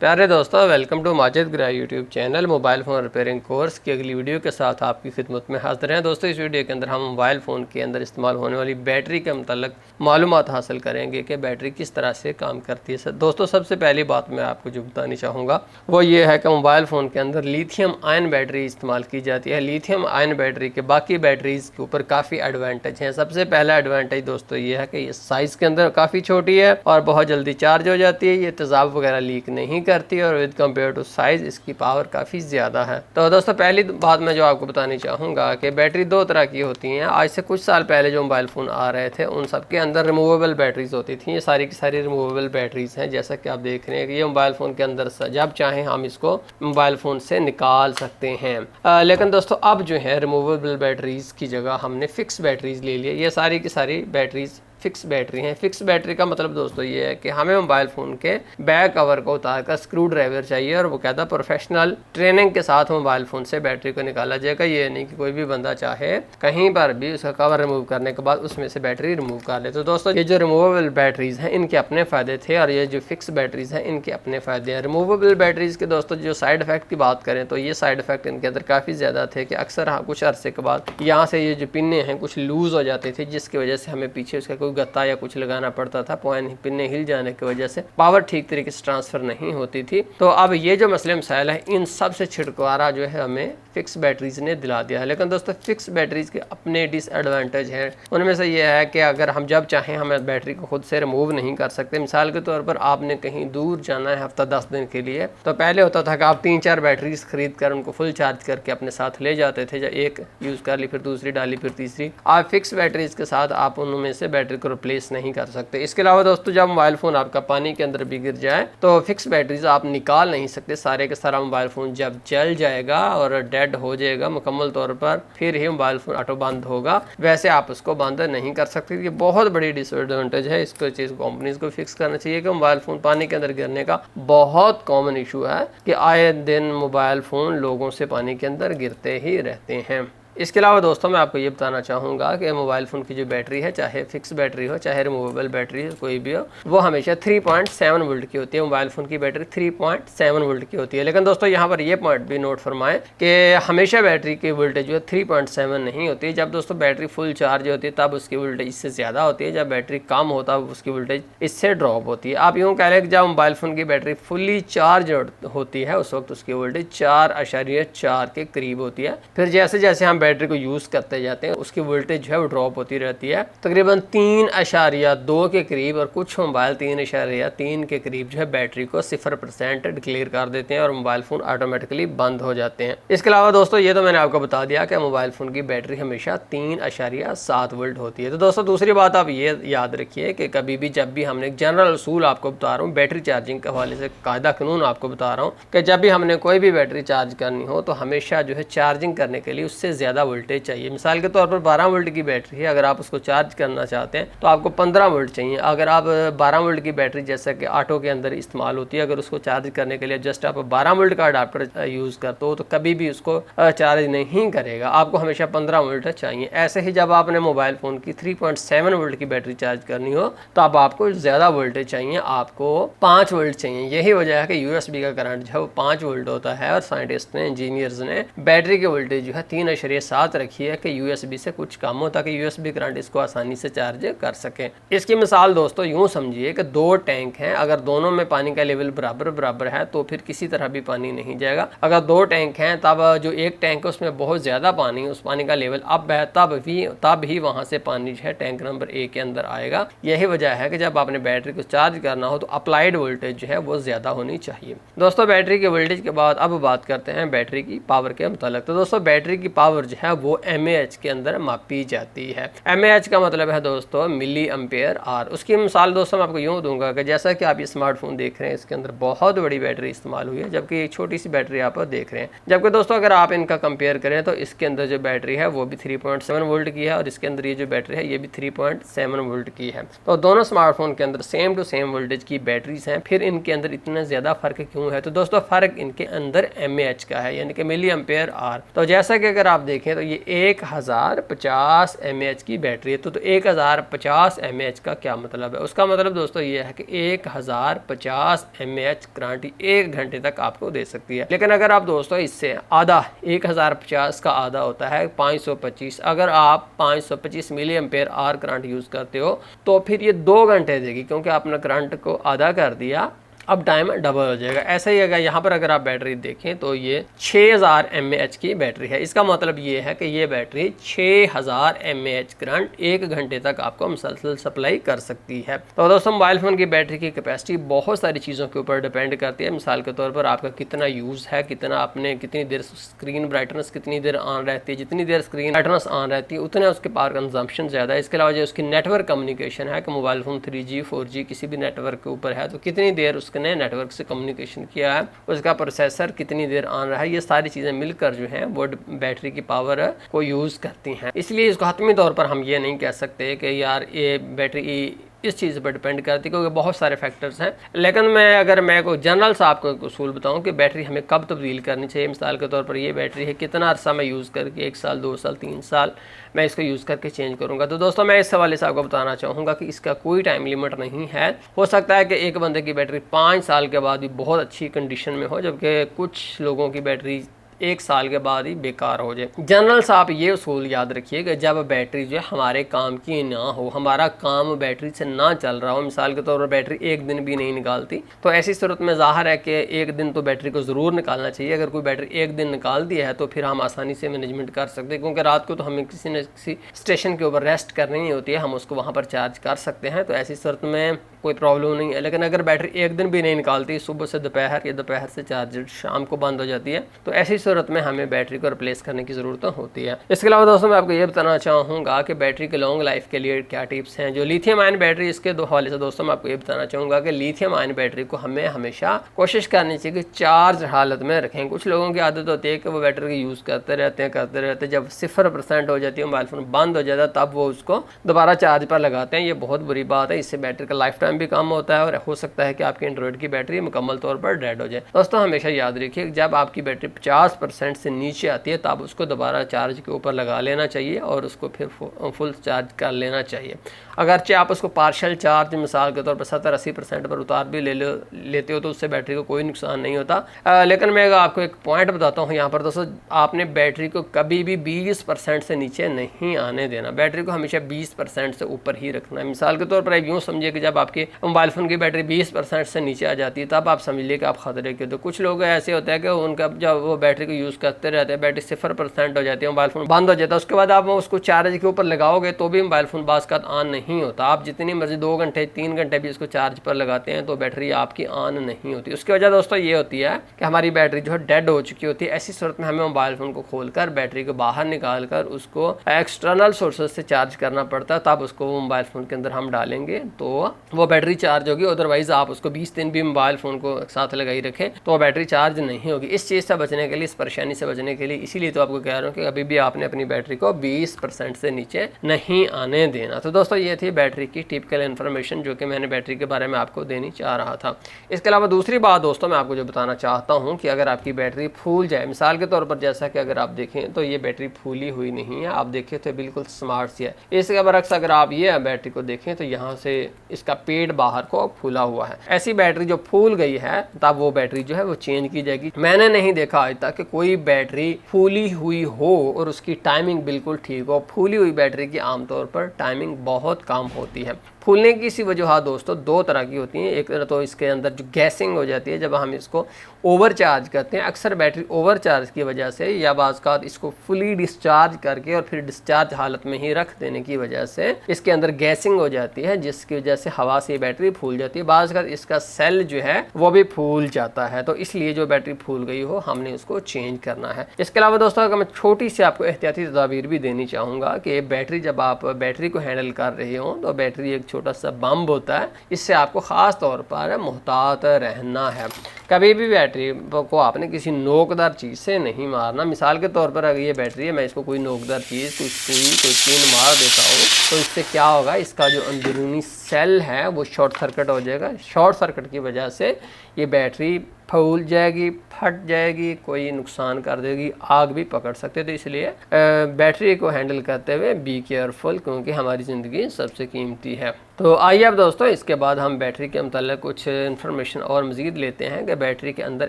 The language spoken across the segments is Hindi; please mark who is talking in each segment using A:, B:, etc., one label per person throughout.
A: प्यारे दोस्तों, वेलकम टू माजिद ग्रा YouTube channel. Mobile phone repairing course की अगली वीडियो के साथ आपकी खिदमत में हाजिर हैं। दोस्तों, इस वीडियो के अंदर हम मोबाइल फ़ोन के अंदर इस्तेमाल होने वाली बैटरी के मतलब मालूमात हासिल करेंगे कि बैटरी किस तरह से काम करती है। दोस्तों, सबसे पहली बात मैं आपको जो बतानी चाहूँगा वो ये है कि मोबाइल फ़ोन के अंदर लिथियम आयन बैटरी इस्तेमाल की जाती है। लिथियम आयन बैटरी के बाकी बैटरीज़ के ऊपर काफ़ी एडवांटेज हैं। सबसे पहला एडवांटेज दोस्तों ये है कि ये साइज़ के अंदर काफ़ी छोटी है और बहुत जल्दी चार्ज हो जाती है। ये तेज़ाब वगैरह लीक नहीं करती है और विद कंपेयर टू साइज इसकी पावर काफ़ी ज़्यादा है। तो दोस्तों, पहली बात मैं जो आपको बतानी चाहूँगा कि बैटरी दो तरह की होती हैं। आज से कुछ साल पहले जो मोबाइल फ़ोन आ रहे थे उन सब के अंदर रिमूवेबल बैटरीज होती थी। ये सारी की सारी रिमूवेबल बैटरीज हैं। जैसा कि आप देख रहे हैं कि ये मोबाइल फ़ोन के अंदर जब चाहें हम इसको मोबाइल फ़ोन से निकाल सकते हैं। लेकिन दोस्तों, अब जो है रिमूवेबल बैटरीज की जगह हमने फिक्स बैटरीज ले लिया। ये सारी की सारी बैटरीज फिक्स बैटरी हैं। फिक्स बैटरी का मतलब दोस्तों ये है कि हमें मोबाइल फ़ोन के बैक कवर को उतारकर स्क्रू ड्राइवर चाहिए और वो कहता है प्रोफेशनल ट्रेनिंग के साथ मोबाइल फ़ोन से बैटरी को निकाला जाएगा। ये नहीं कि कोई भी बंदा चाहे कहीं पर भी उसका कवर रिमूव करने के बाद उसमें से बैटरी रिमूव कर ले। तो दोस्तों, ये जो रिमूवेबल बैटरीज हैं इनके अपने फ़ायदे थे और ये जो फिक्स बैटरीज हैं इनके अपने फ़ायदे हैं। रिमूवेबल बैटरीज के दोस्तों जो साइड इफेक्ट की बात करें तो ये साइड इफेक्ट इनके अंदर काफ़ी ज़्यादा थे कि अक्सर कुछ अरसे के बाद यहाँ से ये जो पिन्ने हैं कुछ लूज़ हो जाते थे, जिसकी वजह से हमें पीछे उसका कोई गत्ता या कुछ लगाना पड़ता था। पिन्ने हिल जाने की वजह से पावर ठीक तरीके से ट्रांसफ़र नहीं होती थी। तो अब ये जो मसले मसाइल है इन सब से छुटकारा जो है हमें फिक्स बैटरीज ने दिला दिया है। लेकिन दोस्तों, फिक्स बैटरीज के अपने डिसएडवांटेज हैं। उनमें से ये है कि अगर हम जब चाहें हम बैटरी को खुद से रिमूव नहीं कर सकते। मिसाल के तौर पर आपने कहीं दूर जाना है हफ्ता 10 दिन के लिए, तो पहले होता था कि आप 3-4 बैटरीज खरीद कर उनको फुल चार्ज करके अपने साथ ले जाते थे। जब एक यूज़ कर ली, फिर दूसरी डाली, फिर तीसरी। आप फिक्स बैटरीज के साथ आप उनमें से बैटरी को रिप्लेस नहीं कर सकते। इसके अलावा दोस्तों, जब मोबाइल फ़ोन आपका पानी के अंदर भी गिर जाए तो फिक्स बैटरीज आप निकाल नहीं सकते। सारे के सारा मोबाइल फ़ोन जब जल जाएगा और डेड हो जाएगा मुकम्मल तौर पर, फिर ही मोबाइल फ़ोन ऑटो बंद होगा। वैसे आप उसको बंद नहीं कर सकते। ये बहुत बड़ी डिसएडवांटेज है। इसको चीज़ कंपनीज को फिक्स करना चाहिए कि मोबाइल फ़ोन पानी के अंदर गिरने का बहुत कॉमन इशू है कि आए दिन मोबाइल फ़ोन लोगों से पानी के अंदर गिरते ही रहते हैं। इसके अलावा दोस्तों, मैं आपको ये बताना चाहूँगा कि मोबाइल फ़ोन की जो बैटरी है, चाहे फिक्स बैटरी हो चाहे रिमूवेबल बैटरी हो, कोई भी हो, वो हमेशा 3.7 वोल्ट की होती है। मोबाइल फ़ोन की बैटरी 3.7 वोल्ट की होती है। लेकिन दोस्तों, यहाँ पर ये पॉइंट भी नोट फरमाएं कि हमेशा बैटरी की वोल्टेज जो है 3.7 नहीं होती। जब दोस्तों बैटरी फुल चार्ज होती है तब उसकी वोल्टेज इससे ज़्यादा होती है। जब बैटरी कम होता है उसकी वोल्टेज इससे ड्रॉप होती है। आप यूँ कह लें कि जब मोबाइल फ़ोन की बैटरी फुली चार्ज होती है उस वक्त उसकी वोल्टेज 4.4 के करीब होती है। फिर जैसे जैसे हम बैटरी को यूज़ करते जाते हैं उसकी वोल्टेज जो है वो ड्रॉप होती रहती है। तकरीबन 3.2 के करीब और कुछ मोबाइल 3.3 के करीब जो है बैटरी को 0% डिक्लेयर कर देते हैं और मोबाइल फ़ोन ऑटोमेटिकली बंद हो जाते हैं। इसके अलावा दोस्तों, ये तो मैंने आपको बता दिया कि मोबाइल फ़ोन की बैटरी हमेशा 3.7 वोल्ट होती है। तो दोस्तों, दूसरी बात आप ये याद रखिए कि कभी भी जब भी हमने एक जनरल असूल आपको बता रहा हूँ बैटरी चार्जिंग के हवाले से कायदा कानून आपको बता रहा हूँ कि जब भी हमने कोई भी बैटरी चार्ज करनी हो तो हमेशा जो है चार्जिंग करने के लिए उससे ज़्यादा वोल्टेज चाहिए। मिसाल के तौर पर 12 वोल्ट की बैटरी है, अगर आप उसको चार्ज करना चाहते हैं तो आपको 15 वोल्ट चाहिए। अगर आप 12 वोल्ट की बैटरी जैसा कि ऑटो के अंदर इस्तेमाल होती है, अगर उसको चार्ज करने के लिए जस्ट आप 12 वोल्ट का अडाप्टर यूज़ करते हो तो कभी भी उसको चार्ज नहीं करेगा। आपको हमेशा 15 वोल्ट चाहिए। ऐसे ही जब आपने मोबाइल फ़ोन की 3.7 वोल्ट की बैटरी चार्ज करनी हो तो अब आपको ज़्यादा वोल्टेज चाहिए, आपको 5 वोल्ट चाहिए। यही वजह है कि USB का करंट जो है वो 5 वोल्ट होता है और साइंटिस्ट ने, इंजीनियर्स ने बैटरी की वोल्टेज जो है 3.7 रखी है कि USB से कुछ कम हो ताकि USB करंट इसको आसानी से चार्ज कर सके। इसकी मिसाल दोस्तों यूँ समझिए कि 2 टैंक हैं, अगर दोनों में पानी का लेवल बराबर है तो फिर किसी तरह भी पानी नहीं जाएगा। अगर 2 टैंक हैं तब जो एक टैंक है उसमें बहुत ज़्यादा पानी है, उस पानी का लेवल अप है, तब ही वहाँ से पानी जो है टैंक नंबर 1 के अंदर आएगा। यही वजह है कि जब आपने बैटरी को चार्ज करना हो तो अप्लाइड वोल्टेज जो है वो ज़्यादा होनी चाहिए। दोस्तों, बैटरी के वोल्टेज के बाद अब बात करते हैं बैटरी की पावर के मुतालिक। तो दोस्तों, बैटरी की पावर जो है वो mAh के अंदर मापी जाती है। mAh का मतलब है दोस्तों मिली एम्पेयर आर। उसकी मिसाल दोस्तों मैं आपको यूँ दूंगा कि जैसा कि आप ये स्मार्टफोन देख रहे हैं इसके अंदर बहुत बड़ी बैटरी इस्तेमाल हुई है जबकि एक छोटी सी बैटरी आप देख रहे हैं। जबकि दोस्तों अगर आप इनका कंपेयर करें तो इसके अंदर जो बैटरी है वो भी 3.7 वोल्ट की है और इसके अंदर ये जो बैटरी है ये भी 3.7 वोल्ट की है। तो दोनों स्मार्टफोन के अंदर सेम टू सेम वोल्टेज की बैटरीज हैं। फिर इनके अंदर इतना ज़्यादा फ़र्क क्यों है? तो दोस्तों फ़र्क इनके अंदर mAh का है, यानी कि मिली एम्पेयर आर। तो जैसा कि अगर आप देखें तो ये 1050 mAh की बैटरी है। तो 1050 mAh का क्या मतलब है? उसका मतलब दोस्तों ये है कि 1050 mAh करंट 1 घंटे तक आपको दे सकती है। लेकिन अगर आप दोस्तों इससे आधा 1050 का आधा होता है 525, अगर आप 525 milli ampere are current use करते हो तो फिर ये 2 घंटे देगी, क्योंकि आपने करंट को आधा कर दिया, अब टाइम डबल हो जाएगा। ऐसा ही अगर यहाँ पर अगर आप बैटरी देखें तो ये 6000 mAh की बैटरी है। इसका मतलब ये है कि ये बैटरी 6000 mAh करंट 1 घंटे तक आपको मुसलसल सप्लाई कर सकती है। तो दोस्तों मोबाइल फ़ोन की बैटरी की कैपेसिटी बहुत सारी चीज़ों के ऊपर डिपेंड करती है। मिसाल के तौर पर आपका कितना यूज़ है, कितना आपने कितनी देर स्क्रीन ब्राइटनेस कितनी देर ऑन रहती है, जितनी देर स्क्रीन ब्राइटनेस ऑन रहती है उतना उसके पावर कंजम्पशन ज़्यादा है। इसके अलावा जो उसकी नेटवर्क कम्युनिकेशन है कि मोबाइल फ़ोन 3G 4G किसी भी नेटवर्क के ऊपर है तो कितनी देर ने नेटवर्क से कम्युनिकेशन किया है, उसका प्रोसेसर कितनी देर ऑन रहा है, ये सारी चीज़ें मिलकर जो हैं वो बैटरी की पावर को यूज़ करती हैं। इसलिए इसको हतमी तौर पर हम ये नहीं कह सकते कि यार ये बैटरी इस चीज़ पर डिपेंड करती है, क्योंकि बहुत सारे फैक्टर्स हैं। लेकिन मैं कोई जनरल सा आपको एक उसूल बताऊं कि बैटरी हमें कब तब्दील करनी चाहिए। मिसाल के तौर पर ये बैटरी है, कितना अर्सा मैं यूज़ करके 1 साल 2 साल 3 साल मैं इसको यूज़ करके चेंज करूंगा। तो दोस्तों मैं इस हवाले से आपको बताना चाहूँगा कि इसका कोई टाइम लिमिट नहीं है। हो सकता है कि एक बंदे की बैटरी 5 साल के बाद भी बहुत अच्छी कंडीशन में हो, जबकि कुछ लोगों की बैटरी 1 साल के बाद ही बेकार हो जाए। जनरल से आप ये उसूल याद रखिए कि जब बैटरी जो है हमारे काम की ना हो, हमारा काम बैटरी से ना चल रहा हो, मिसाल के तौर पर बैटरी 1 दिन भी नहीं निकालती, तो ऐसी सूरत में ज़ाहिर है कि 1 दिन तो बैटरी को ज़रूर निकालना चाहिए। अगर कोई बैटरी 1 दिन निकाल दिया है तो फिर हम आसानी से मैनेजमेंट कर सकते हैं, क्योंकि रात को तो हमें किसी न किसी स्टेशन के ऊपर रेस्ट करनी नहीं होती है, हम उसको वहाँ पर चार्ज कर सकते हैं। तो ऐसी सूरत में कोई प्रॉब्लम नहीं है। लेकिन अगर बैटरी 1 दिन भी नहीं निकालती, सुबह से दोपहर या दोपहर से चार्ज शाम को बंद हो जाती है, तो ऐसी सूरत में हमें बैटरी को रिप्लेस करने की ज़रूरत होती है। इसके अलावा दोस्तों मैं आपको ये बताना चाहूँगा कि बैटरी के लॉन्ग लाइफ के लिए क्या टिप्स हैं। जो लिथियम आयन बैटरी, इसके दो हवाले से दोस्तों मैं आपको ये बताना चाहूँगा कि लिथियम आयन बैटरी को हमें हमेशा कोशिश करनी चाहिए कि चार्ज हालत में रखें। कुछ लोगों की आदत होती है कि वो बैटरी को यूज़ करते रहते जब 0% हो जाती है, मोबाइल फ़ोन बंद हो जाता है, तब वो उसको दोबारा चार्ज पर लगाते हैं। ये बहुत बुरी बात है। इससे बैटरी का लाइफ टाइम भी कम होता है और हो सकता है कि आपकी एंड्रॉइड की बैटरी मुकम्मल तौर पर डेड हो जाए। दोस्तों हमेशा याद रखिए, जब आपकी बैटरी 50% से नीचे आती है तब उसको दोबारा चार्ज के ऊपर लगा लेना चाहिए और उसको फिर फुल चार्ज कर लेना चाहिए। अगरचे आप उसको पार्शल चार्ज मिसाल के तौर पर 70-80% पर उतार भी लेते हो तो उससे बैटरी को कोई नुकसान नहीं होता। लेकिन मैं आपको एक पॉइंट बताता हूँ यहाँ पर दोस्तों, आपने बैटरी को कभी भी 20% से नीचे नहीं आने देना। बैटरी को हमेशा 20% से ऊपर ही रखना है। मिसाल के तौर पर यूँ समझिए कि जब आपके मोबाइल फ़ोन की बैटरी 20% से नीचे आ जाती है तब आप समझ लीजिए कि आप खतरे के। तो कुछ लोग ऐसे होते हैं कि उनका जब वो बैटरी को यूज़ करते रहते हैं, बैटरी 0% हो जाती है, मोबाइल फ़ोन बंद हो जाता है, उसके बाद आप उसको चार्ज के ऊपर लगाओगे तो भी मोबाइल फ़ोन बाज़ का ऑन नहीं होता। आप जितनी मर्जी 2 घंटे 3 घंटे भी इसको चार्ज पर लगाते हैं तो बैटरी आपकी ऑन नहीं होती। उसकी वजह दोस्तों ये होती है कि हमारी बैटरी जो है डेड हो चुकी होती है। ऐसी सूरत में हमें मोबाइल फ़ोन को खोलकर बैटरी को बाहर निकाल कर उसको एक्सटर्नल सोर्सेज से चार्ज करना पड़ता है, तब उसको मोबाइल फ़ोन के अंदर हम डालेंगे तो वो बैटरी चार्ज होगी। अदरवाइज़ आप उसको 20 दिन भी मोबाइल फ़ोन को साथ लगाई रखें तो बैटरी चार्ज नहीं होगी। इस चीज़ से बचने के लिए, इस परेशानी से बचने के लिए, इसीलिए तो आपको कह रहा हूँ कि अभी भी आपने अपनी बैटरी को 20% से नीचे नहीं आने देना। तो दोस्तों ये थी बैटरी की टिपिकल इन्फॉर्मेशन जो कि मैंने बैटरी के बारे में आपको देनी चाह रहा था। इसके अलावा दूसरी बात दोस्तों मैं आपको जो बताना चाहता हूँ कि अगर आपकी बैटरी फूल जाए, मिसाल के तौर पर जैसा कि अगर आप देखें तो ये बैटरी फूली हुई नहीं है, आप देखें तो बिल्कुल स्मार्ट सी है। इसके बरक्स अगर आप ये बैटरी को देखें तो यहाँ से इसका पेड़ बाहर को फूला हुआ है। ऐसी बैटरी जो फूल गई है तब वो बैटरी जो है वो चेंज की जाएगी। मैंने नहीं देखा आज तक कि कोई बैटरी फूली हुई हो और उसकी टाइमिंग बिल्कुल ठीक हो। फूली हुई बैटरी की आमतौर पर टाइमिंग बहुत कम होती है। फूलने की सी वजह दोस्तों 2 तरह की होती हैं। एक तो इसके अंदर जो गैसिंग हो जाती है जब हम इसको ओवर चार्ज करते हैं, अक्सर बैटरी ओवर चार्ज की वजह से या बाज़ का इसको फुली डिस्चार्ज करके और फिर डिस्चार्ज हालत में ही रख देने की वजह से इसके अंदर गैसिंग हो जाती है, जिसकी वजह से हवा से बैटरी फूल जाती है। बाज़ का इसका सेल जो है वो भी फूल जाता है, तो इसलिए जो बैटरी फूल गई हो हमने उसको चेंज करना है। इसके अलावा दोस्तों अगर मैं छोटी सी आपको एहतियाती तदाबीर भी देनी चाहूँगा कि बैटरी जब आप बैटरी को हैंडल कर रहे हो तो बैटरी एक छोटा सा बम होता है, इससे आपको ख़ास तौर पर मोहतात रहना है। कभी भी बैटरी को आपने किसी नोकदार चीज़ से नहीं मारना। मिसाल के तौर पर अगर ये बैटरी है, मैं इसको कोई नोकदार चीज़, कोई सुई, कोई पिन मार देता हूँ तो इससे क्या होगा, इसका जो अंदरूनी सेल है वो शॉर्ट सर्किट हो जाएगा। शॉर्ट सर्किट की वजह से ये बैटरी फूल जाएगी, फट जाएगी, कोई नुकसान कर देगी, आग भी पकड़ सकते। तो इसलिए बैटरी को हैंडल करते हुए बी केयरफुल, क्योंकि हमारी ज़िंदगी सबसे कीमती है। तो आइए अब दोस्तों इसके बाद हम बैटरी के मतलब कुछ इन्फॉर्मेशन और मज़ीद लेते हैं कि बैटरी के अंदर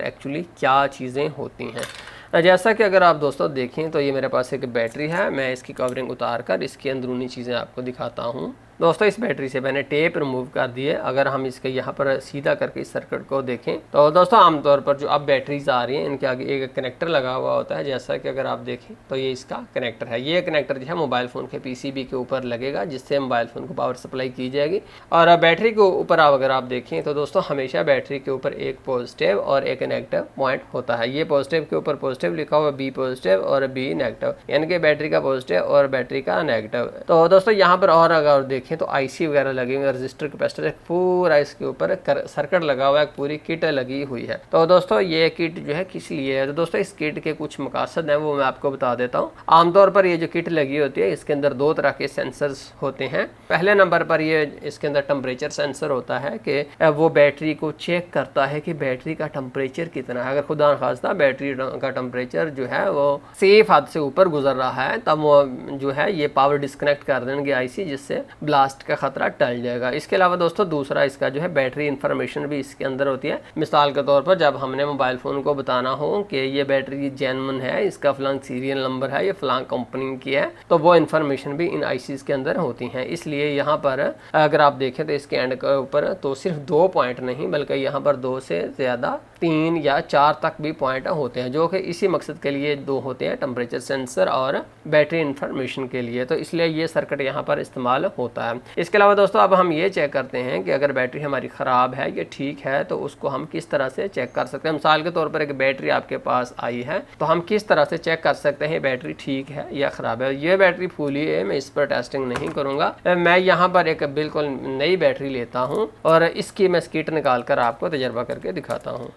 A: एक्चुअली क्या चीज़ें होती हैं। जैसा कि अगर आप दोस्तों देखें तो ये मेरे पास एक बैटरी है, मैं इसकी कवरिंग उतार कर इसकी अंदरूनी चीज़ें आपको दिखाता हूँ। दोस्तों इस बैटरी से मैंने टेप रिमूव कर दी है। अगर हम इसके यहाँ पर सीधा करके इस सर्किट को देखें तो दोस्तों आमतौर पर जो अब बैटरीज आ रही हैं इनके आगे एक कनेक्टर लगा हुआ होता है। जैसा कि अगर आप देखें तो ये इसका कनेक्टर है। ये कनेक्टर जो है मोबाइल फ़ोन के पीसीबी के ऊपर लगेगा, जिससे मोबाइल फ़ोन को पावर सप्लाई की जाएगी। और बैटरी के ऊपर अगर आप देखें तो दोस्तों हमेशा बैटरी के ऊपर एक पॉजिटिव और एक नेगेटिव पॉइंट होता है। ये पॉजिटिव के ऊपर पॉजिटिव लिखा हुआ, बी पॉजिटिव और बी नेगेटिव, यानी कि बैटरी का पॉजिटिव और बैटरी का नेगेटिव। तो दोस्तों यहाँ पर और अगर देखें तो आईसी वगैरह लगे हुए, रजिस्टर कैपेसिटर, एक पूरा इसके ऊपर सर्किट लगा हुआ है, एक पूरी किट लगी हुई है। तो दोस्तों ये किट जो है किस लिए है, तो दोस्तों इस किट के कुछ मकसद हैं वो मैं आपको बता देता हूँ। आमतौर पर ये जो किट लगी होती है इसके अंदर दो तरह के सेंसर्स होते हैं। पहले नंबर पर ये इसके अंदर टेम्परेचर सेंसर होता है कि वो बैटरी को चेक करता है कि बैटरी का टेम्परेचर कितना है। अगर खुदा न खास्ता बैटरी का टेम्परेचर जो है वो सेफ हद से ऊपर गुजर रहा है तब वो जो है ये पावर डिस्कनेक्ट कर देंगे आईसी, जिससे ब्लास्ट का खतरा टल जाएगा। इसके अलावा दोस्तों दूसरा इसका जो है बैटरी इंफॉर्मेशन भी इसके अंदर होती है। मिसाल के तौर पर जब हमने मोबाइल फ़ोन को बताना हो कि ये बैटरी जेन्युइन है, इसका फलां सीरियल नंबर है, ये फलां कंपनी की है, तो वो इन्फॉर्मेशन भी इन आईसीज के अंदर होती हैं। इसलिए यहाँ पर अगर आप देखें तो इसके एंड के ऊपर तो सिर्फ 2 पॉइंट नहीं बल्कि यहाँ पर 2 से ज़्यादा 3 या 4 तक भी पॉइंट होते हैं, जो कि इसी मकसद के लिए 2 होते हैं, टेम्परेचर सेंसर और बैटरी इंफॉर्मेशन के लिए। तो इसलिए ये सर्किट यहाँ पर इस्तेमाल होता है। इसके अलावा दोस्तों अब हम ये चेक करते हैं कि अगर बैटरी हमारी ख़राब है या ठीक है तो उसको हम किस तरह से चेक कर सकते हैं। मिसाल के तौर पर एक बैटरी आपके पास आई है तो हम किस तरह से चेक कर सकते हैं बैटरी ठीक है या ख़राब है। ये बैटरी फुली है, मैं इस पर टेस्टिंग नहीं करूँगा। मैं यहाँ पर एक बिल्कुल नई बैटरी लेता हूँ और इसकी मैं किट निकाल कर आपको तजर्बा करके दिखाता हूँ।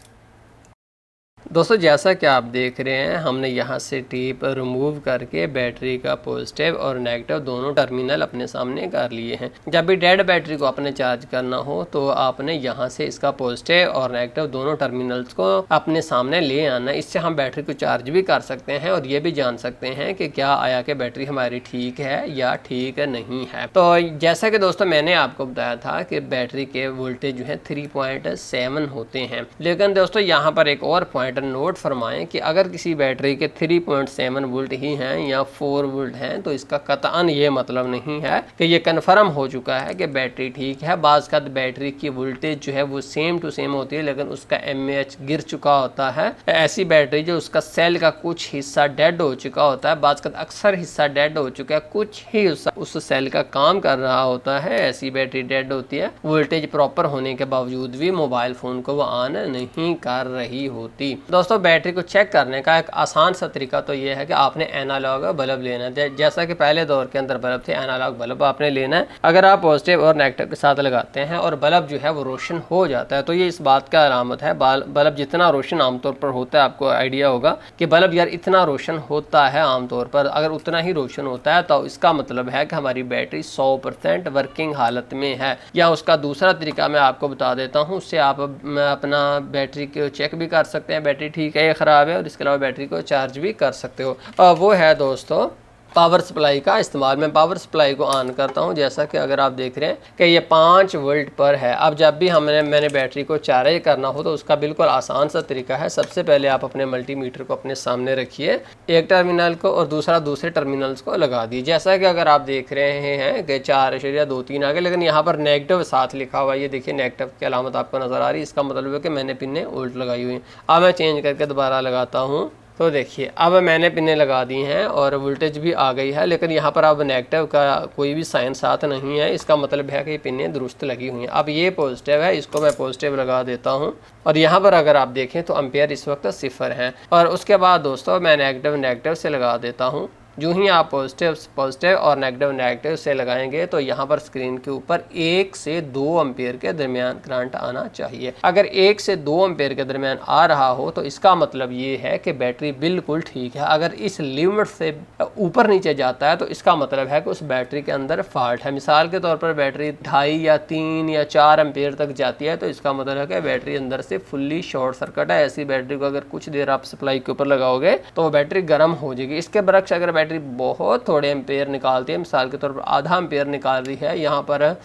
A: दोस्तों जैसा कि आप देख रहे हैं हमने यहाँ से टेप रिमूव करके बैटरी का पॉजिटिव और नेगेटिव दोनों टर्मिनल अपने सामने कर लिए हैं। जब भी डेड बैटरी को आपने चार्ज करना हो तो आपने यहाँ से इसका पॉजिटिव और नेगेटिव दोनों टर्मिनल्स को अपने सामने ले आना। इससे हम बैटरी को चार्ज भी कर सकते हैं और ये भी जान सकते हैं कि क्या आया कि बैटरी हमारी ठीक है या ठीक नहीं है। तो जैसा कि दोस्तों मैंने आपको बताया था कि बैटरी के वोल्टेज जो है 3.7 होते हैं, लेकिन दोस्तों यहाँ पर एक और पॉइंट नोट फरमाएं कि अगर किसी बैटरी के 3.7 वोल्ट ही हैं या 4 वोल्ट हैं तो इसका कतअन ये मतलब नहीं है कि ये कन्फर्म हो चुका है कि बैटरी ठीक है। बाज़ का बैटरी की वोल्टेज जो है वो सेम टू सेम होती है लेकिन उसका एमएएच गिर चुका होता है। ऐसी बैटरी जो उसका सेल का कुछ हिस्सा डेड हो चुका होता है, बाज़ का अक्सर हिस्सा डेड हो चुका है, कुछ ही उस सेल का काम कर रहा होता है, ऐसी बैटरी डेड होती है। वोल्टेज प्रॉपर होने के बावजूद भी मोबाइल फ़ोन को वो ऑन नहीं कर रही होती। दोस्तों बैटरी को चेक करने का एक आसान सा तरीका तो ये है कि आपने एनालॉग बल्ब लेना है। जैसा कि पहले दौर के अंदर बल्ब थे, एनालॉग बल्ब आपने लेना है। अगर आप पॉजिटिव और नेगेटिव के साथ लगाते हैं और बल्ब जो है वो रोशन हो जाता है तो ये इस बात का अलामत है। बल्ब जितना रोशन आमतौर पर होता है, आपको आइडिया होगा कि बल्ब यार इतना रोशन होता है आमतौर पर, अगर उतना ही रोशन होता है तो इसका मतलब है कि हमारी बैटरी 100% वर्किंग हालत में है। या उसका दूसरा तरीका मैं आपको बता देता हूँ, उससे आप अपना बैटरी को चेक भी कर सकते हैं बैटरी ठीक है या ख़राब है, और इसके अलावा बैटरी को चार्ज भी कर सकते हो। वो है दोस्तों पावर सप्लाई का इस्तेमाल। मैं पावर सप्लाई को ऑन करता हूं। जैसा कि अगर आप देख रहे हैं कि ये 5 वोल्ट पर है। अब जब भी मैंने बैटरी को चार्ज करना हो तो उसका बिल्कुल आसान सा तरीका है। सबसे पहले आप अपने मल्टीमीटर को अपने सामने रखिए, एक टर्मिनल को और दूसरा दूसरे टर्मिनल्स को लगा दी। जैसा कि अगर आप देख रहे हैं कि 4.23 आ गए, लेकिन यहाँ पर नेगेटिव साथ लिखा हुआ है। ये देखिए नेगेटिव की अलामत आपको नज़र आ रही है, इसका मतलब है कि मैंने पिनें उल्ट लगाई हुई हैं। अब मैं चेंज करके दोबारा लगाता हूँ तो देखिए अब मैंने पिनें लगा दी हैं और वोल्टेज भी आ गई है, लेकिन यहाँ पर अब नेगेटिव का कोई भी साइन साथ नहीं है। इसका मतलब है कि पिनें दुरुस्त लगी हुई हैं। अब ये पॉजिटिव है, इसको मैं पॉजिटिव लगा देता हूँ और यहाँ पर अगर आप देखें तो एम्पेयर इस वक्त 0 है। और उसके बाद दोस्तों मैं नेगेटिव से लगा देता हूँ जो ही आप पॉजिटिव और नेगेटिव से लगाएंगे तो यहाँ पर स्क्रीन के ऊपर 1 से 2 एम्पियर के दरमियान करंट आना चाहिए। अगर 1 से 2 एम्पियर के दरमियान आ रहा हो तो इसका मतलब ये है कि बैटरी बिल्कुल ठीक है। अगर इस लिमिट से ऊपर नीचे जाता है तो इसका मतलब है कि उस बैटरी के अंदर फॉल्ट है। मिसाल के तौर पर बैटरी 2.5 या 3 या 4 एम्पियर तक जाती है तो इसका मतलब है कि बैटरी अंदर से फुल्ली शॉर्ट सर्किट है। ऐसी बैटरी को अगर कुछ देर आप सप्लाई के ऊपर लगाओगे तो बैटरी गर्म हो जाएगी। इसके बरक्स अगर बैटरी बहुत थोड़े एम्पेयर निकालती है, मिसाल के तौर पर आधा एम्पेयर निकाल रही है, यहाँ पर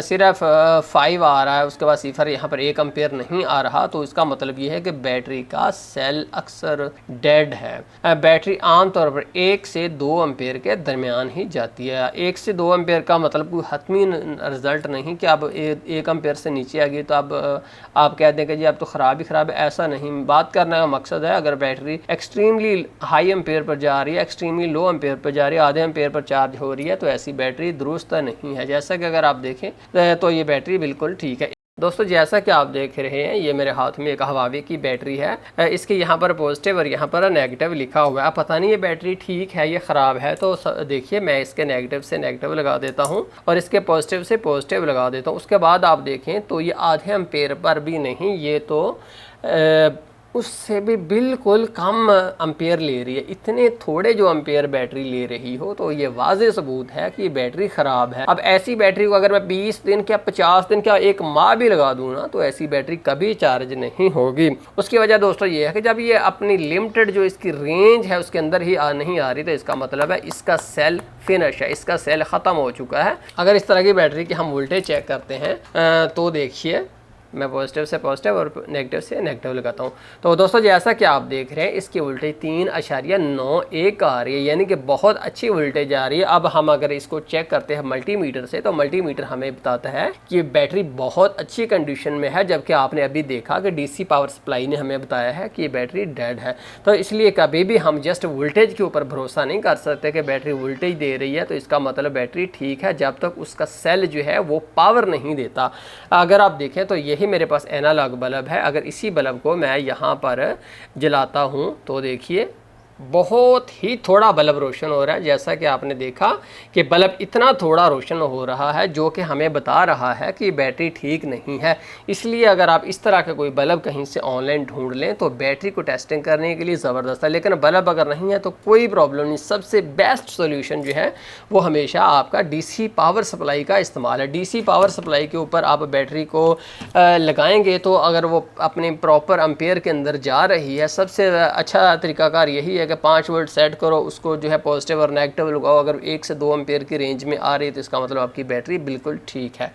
A: सिर्फ 5 आ रहा है, उसके बाद सिफर यहाँ पर 1 एम्पेयर नहीं आ रहा, तो इसका मतलब ये है कि बैटरी का सेल अक्सर डेड है। बैटरी आमतौर पर 1 से 2 एम्पेयर के दरमियान ही जाती है। 1 से 2 एम्पेयर का मतलब कोई हतमी रिजल्ट नहीं कि अब 1 एम्पेयर से नीचे आ गई तो अब आप कह दें कि जी अब तो ख़राब ही ख़राब है, ऐसा नहीं। बात करने का मकसद है अगर battery extremely high ampere per जा रही है, एक्सट्रीमली लो एम्पेयर पर जा रही है, आधे एम्पेयर पर चार्ज हो रही है, तो ऐसी बैटरी दुरुस्त नहीं है। जैसा कि अगर आप देखें तो ये बैटरी बिल्कुल ठीक है। दोस्तों जैसा कि आप देख रहे हैं ये मेरे हाथ में एक हवावी की बैटरी है। इसके यहाँ पर पॉजिटिव और यहाँ पर नेगेटिव लिखा हुआ है। पता नहीं ये बैटरी ठीक है या ख़राब है, तो देखिए मैं इसके नेगेटिव से नेगेटिव लगा देता हूँ और इसके पॉजिटिव से पॉजिटिव लगा देता हूँ। उसके बाद आप देखें तो ये आधे एम्पेयर पर भी नहीं, ये तो उससे भी बिल्कुल कम एम्पेयर ले रही है। इतने थोड़े जो एम्पेयर बैटरी ले रही हो तो ये वाज़े सबूत है कि ये बैटरी ख़राब है। अब ऐसी बैटरी को अगर मैं 20 दिन क्या 50 दिन क्या 1 माह भी लगा दूँ ना तो ऐसी बैटरी कभी चार्ज नहीं होगी। उसकी वजह दोस्तों ये है कि जब ये अपनी लिमिटेड जो इसकी रेंज है उसके अंदर ही नहीं आ रही तो इसका मतलब है इसका सेल फिनिश है, इसका सेल ख़त्म हो चुका है। अगर इस तरह की बैटरी की हम वोल्टेज चेक करते हैं तो देखिए मैं पॉजिटिव से पॉजिटिव और नेगेटिव से नेगेटिव लगाता हूँ। तो दोस्तों जैसा कि आप देख रहे हैं इसकी वोल्टेज 3.91 आ रही है, यानी कि बहुत अच्छी वोल्टेज आ रही है। अब हम अगर इसको चेक करते हैं मल्टीमीटर से तो मल्टीमीटर हमें बताता है कि बैटरी बहुत अच्छी कंडीशन में है, जबकि आपने अभी देखा कि डीसी पावर सप्लाई ने हमें बताया है कि ये बैटरी डेड है। तो इसलिए कभी भी हम जस्ट वोल्टेज के ऊपर भरोसा नहीं कर सकते कि बैटरी वोल्टेज दे रही है तो इसका मतलब बैटरी ठीक है, जब तक उसका सेल जो है वो पावर नहीं देता। अगर आप देखें तो यही मेरे पास एनालॉग बल्ब है। अगर इसी बल्ब को मैं यहाँ पर जलाता हूँ तो देखिए बहुत ही थोड़ा बल्ब रोशन हो रहा है। जैसा कि आपने देखा कि बल्ब इतना थोड़ा रोशन हो रहा है जो कि हमें बता रहा है कि बैटरी ठीक नहीं है। इसलिए अगर आप इस तरह का कोई बल्ब कहीं से ऑनलाइन ढूंढ लें तो बैटरी को टेस्टिंग करने के लिए ज़बरदस्त है, लेकिन बल्ब अगर नहीं है तो कोई प्रॉब्लम नहीं। सबसे बेस्ट सोल्यूशन जो है वो हमेशा आपका डीसी पावर सप्लाई का इस्तेमाल है। डीसी पावर सप्लाई के ऊपर आप बैटरी को लगाएंगे तो अगर वो अपने प्रॉपर एम्पेयर के अंदर जा रही है, सबसे अच्छा तरीकाकार यही है कि 5 वोल्ट सेट करो, उसको जो है पॉजिटिव और नेगेटिव लगाओ। अगर 1 से 2 एम्पेयर की रेंज में आ रही है तो इसका मतलब आपकी बैटरी बिल्कुल ठीक है।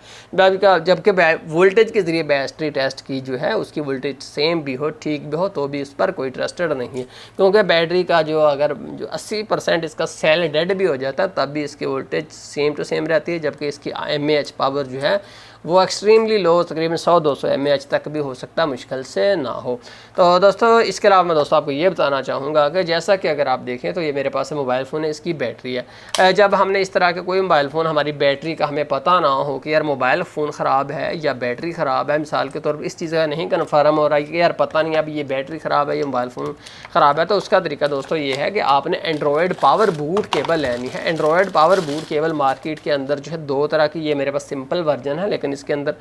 A: जबकि वोल्टेज के ज़रिए बैटरी टेस्ट की जो है उसकी वोल्टेज सेम भी हो, ठीक भी हो, तो भी इस पर कोई ट्रस्टेड नहीं है, क्योंकि बैटरी का जो अगर जो 80% इसका सेल डेड भी हो जाता है तब भी इसकी वोल्टेज सेम टू सेम रहती है, जबकि इसकी mAh पावर जो है वो एक्सट्रीमली लो, तकरीबन 100-200 mAh तक भी हो सकता, मुश्किल से ना हो। तो दोस्तों इसके अलावा मैं दोस्तों आपको ये बताना चाहूँगा कि जैसा कि अगर आप देखें तो ये मेरे पास मोबाइल फ़ोन है, इसकी बैटरी है। जब हमने इस तरह के कोई मोबाइल फ़ोन हमारी बैटरी का हमें पता ना हो कि यार मोबाइल फ़ोन ख़राब है या बैटरी ख़राब है, मिसाल के तौर पर इस चीज़ का नहीं कन्फर्म हो रहा है कि यार पता नहीं अब ये बैटरी ख़राब है, ये मोबाइल फ़ोन ख़राब है, तो उसका तरीका दोस्तों ये है कि आपने एंड्रॉयड पावर बूट केबल लेनी है। Android power boot cable market के अंदर जो है 2 तरह की, ये मेरे पास सिंपल वर्जन है लेकिन इसके अंदर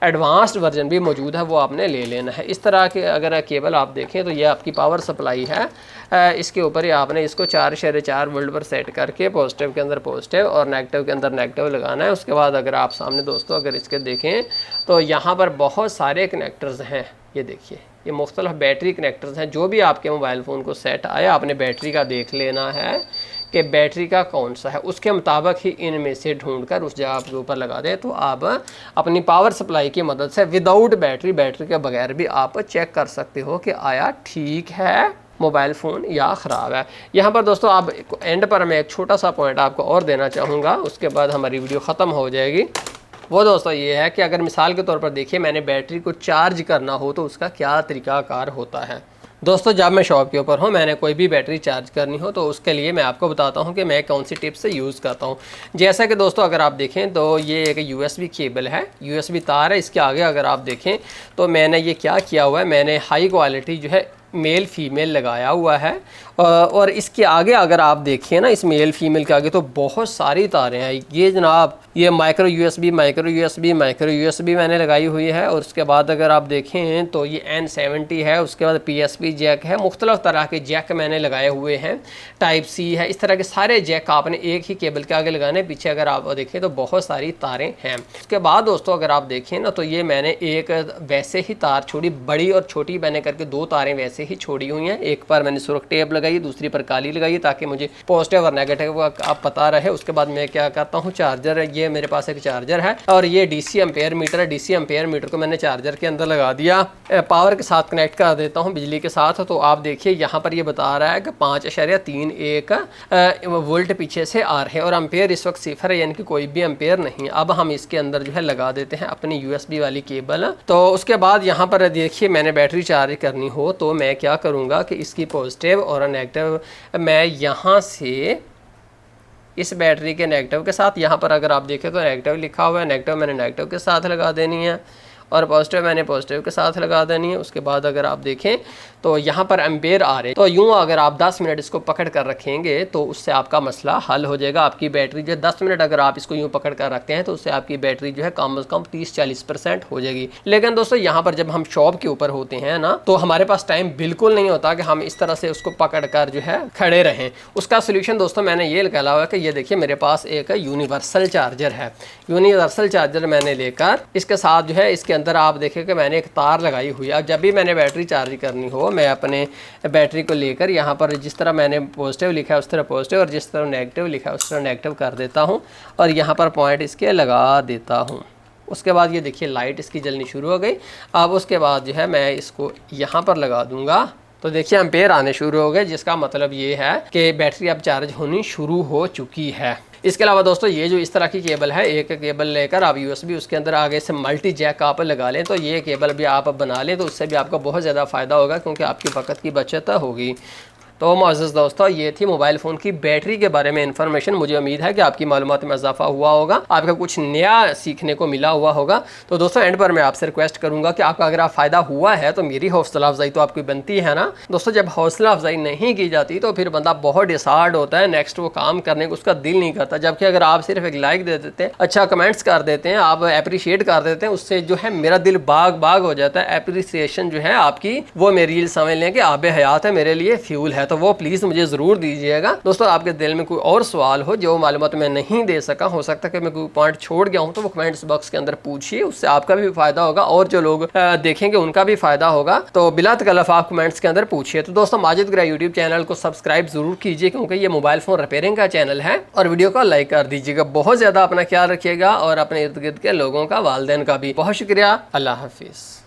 A: एडवांस्ड वर्जन भी मौजूद है, वो आपने ले लेना है। इस तरह के अगर केबल आप देखें तो ये आपकी पावर सप्लाई है, इसके ऊपर ही आपने इसको 4.4 वोल्ट पर सेट करके पॉजिटिव के अंदर पॉजिटिव और नेगेटिव के अंदर नेगेटिव लगाना है। उसके बाद अगर आप सामने दोस्तों अगर इसके देखें तो यहाँ पर बहुत सारे कनेक्टर्स हैं, ये देखिए ये मुख्तलिफ बैटरी कनेक्टर्स हैं। जो भी आपके मोबाइल फ़ोन को सेट आया आपने बैटरी का देख लेना है कि बैटरी का कौन सा है, उसके मुताबिक ही इनमें से ढूंढकर उस जगह के ऊपर लगा दें। तो आप अपनी पावर सप्लाई की मदद से विदाउट बैटरी के बगैर भी आप चेक कर सकते हो कि आया ठीक है मोबाइल फ़ोन या ख़राब है। यहाँ पर दोस्तों आप एंड पर मैं एक छोटा सा पॉइंट आपको और देना चाहूँगा, उसके बाद हमारी वीडियो ख़त्म हो जाएगी। वो दोस्तों ये है कि अगर मिसाल के तौर पर देखिए मैंने बैटरी को चार्ज करना हो तो उसका क्या तरीक़ाकार होता है। दोस्तों जब मैं शॉप के ऊपर हूँ, मैंने कोई भी बैटरी चार्ज करनी हो तो उसके लिए मैं आपको बताता हूँ कि मैं कौन सी टिप्स से यूज़ करता हूँ। जैसा कि दोस्तों अगर आप देखें तो ये एक USB केबल है, USB तार है, इसके आगे अगर आप देखें तो मैंने ये क्या किया हुआ है, मैंने हाई क्वालिटी जो है मेल फीमेल लगाया हुआ है और इसके आगे अगर आप देखें ना, इस मेल फीमेल के आगे तो बहुत सारी तारें हैं। ये जनाब ये माइक्रो यूएसबी मैंने लगाई हुई है। और उसके बाद अगर आप देखें तो ये N70 है, उसके बाद PSP जैक है, मुख्तलिफ तरह के जैक मैंने लगाए हुए हैं, टाइप सी है, इस तरह के सारे जैक आपने एक ही केबल के आगे लगाने। पीछे अगर आप देखें तो बहुत सारी तारें हैं। उसके बाद दोस्तों अगर आप देखें ना तो ये मैंने एक वैसे ही तार छोड़ी, बड़ी और छोटी मैंने करके 2 तारें वैसे ही छोड़ी हुई हैं। एक पर मैंने सुर्ख टेप लगाई, दूसरी पर काली लगाई, ताकि मुझे पॉजिटिव और नेगेटिव आप पता रहे। उसके बाद मैं क्या करता हूँ, चार्जर है, ये मेरे पास एक चार्जर है और ये DC एम्पेयर मीटर है। DC एम्पेयर मीटर को मैंने चार्जर के अंदर लगा दिया, पावर के साथ कनेक्ट कर देता हूँ, बिजली के साथ। तो आप देखिए यहाँ पर ये बता रहा है कि 5.31 वोल्ट पीछे से आ रहे हैं और एम्पेयर इस वक्त 0 है, यानी कि कोई भी एम्पेयर नहीं। अब हम इसके अंदर जो है लगा देते हैं अपनी USB वाली केबल। तो उसके बाद यहाँ पर देखिए मैंने बैटरी चार्ज करनी हो तो मैं क्या करूँगा कि इसकी पॉजिटिव और नेगेटिव मैं यहाँ से इस बैटरी के नेगेटिव के साथ, यहाँ पर अगर आप देखें तो नेगेटिव लिखा हुआ है, नेगेटिव मैंने नेगेटिव के साथ लगा देनी है और पॉजिटिव मैंने पॉजिटिव के साथ लगा देनी है। उसके बाद अगर आप देखें तो यहाँ पर एम्पेयर आ रहे हैं। तो यूँ अगर आप 10 मिनट इसको पकड़ कर रखेंगे तो उससे आपका मसला हल हो जाएगा। आपकी बैटरी जो 10 मिनट अगर आप इसको यूँ पकड़ कर रखते हैं तो उससे आपकी बैटरी जो है कम से कम 30-40% हो जाएगी। लेकिन दोस्तों यहाँ पर जब हम शॉप के ऊपर होते हैं ना तो हमारे पास टाइम बिल्कुल नहीं होता कि हम इस तरह से उसको पकड़ कर जो है खड़े रहें। उसका सोल्यूशन दोस्तों मैंने ये निकाला हुआ है कि ये देखिए मेरे पास एक यूनिवर्सल चार्जर है। यूनिवर्सल चार्जर मैंने लेकर इसके साथ जो है इसके अंदर आप देखें कि मैंने एक तार लगाई हुई है। जब भी मैंने बैटरी चार्ज करनी हो मैं अपने बैटरी को लेकर यहाँ पर जिस तरह मैंने पॉजिटिव लिखा है उस तरह पॉजिटिव और जिस तरह नेगेटिव लिखा है उस तरह नेगेटिव कर देता हूँ और यहाँ पर पॉइंट इसके लगा देता हूँ। उसके बाद ये देखिए लाइट इसकी जलनी शुरू हो गई। अब उसके बाद जो है मैं इसको यहाँ पर लगा दूँगा तो देखिए एम्पेयर आने शुरू हो गए, जिसका मतलब ये है कि बैटरी अब चार्ज होनी शुरू हो चुकी है। इसके अलावा दोस्तों ये जो इस तरह की केबल है, एक केबल लेकर आप USB उसके अंदर आगे से मल्टी जैक आप लगा लें तो ये केबल भी आप बना लें तो उससे भी आपको बहुत ज़्यादा फ़ायदा होगा, क्योंकि आपकी वक्त की बचत होगी। तो मुअज़्ज़ज़ दोस्तों ये थी मोबाइल फ़ोन की बैटरी के बारे में इन्फॉर्मेशन। मुझे उम्मीद है कि आपकी मालूमात में इजाफा हुआ होगा, आपका कुछ नया सीखने को मिला हुआ होगा। तो दोस्तों एंड पर मैं आपसे रिक्वेस्ट करूंगा कि आपका अगर फ़ायदा हुआ है तो मेरी हौसला अफजाई तो आपकी बनती है ना दोस्तों। जब हौसला अफजाई नहीं की जाती तो फिर बंदा बहुत डिसार्ड होता है, नेक्स्ट वो काम करने को उसका दिल नहीं करता। जबकि अगर आप सिर्फ एक लाइक दे देते हैं, अच्छा कमेंट्स कर देते हैं, आप अप्रिशिएट कर देते हैं, उससे जो है मेरा दिल बाग बाग हो जाता है। अप्रिसिएशन जो है आपकी वो मेरी समझ लें कि आबे हयात है, मेरे लिए फ्यूल है। तो वो प्लीज़ मुझे ज़रूर दीजिएगा। दोस्तों आपके दिल में कोई और सवाल हो जो मालूमात मैं नहीं दे सका, हो सकता है कि मैं कोई पॉइंट छोड़ गया हूँ, तो वो कमेंट्स बॉक्स के अंदर पूछिए, उससे आपका भी फ़ायदा होगा और जो लोग देखेंगे उनका भी फ़ायदा होगा। तो बिला तकल्लुफ़ आप कमेंट्स के अंदर पूछिए। तो दोस्तों माजिद ग्राई यूट्यूब चैनल को सब्सक्राइब ज़रूर कीजिए, क्योंकि ये मोबाइल फ़ोन रिपेयरिंग का चैनल है, और वीडियो को लाइक कर दीजिएगा। बहुत ज़्यादा अपना ख्याल रखिएगा और अपने इर्द गिर्द के लोगों का, वालिदैन का भी। बहुत शुक्रिया। अल्लाह हाफिज़।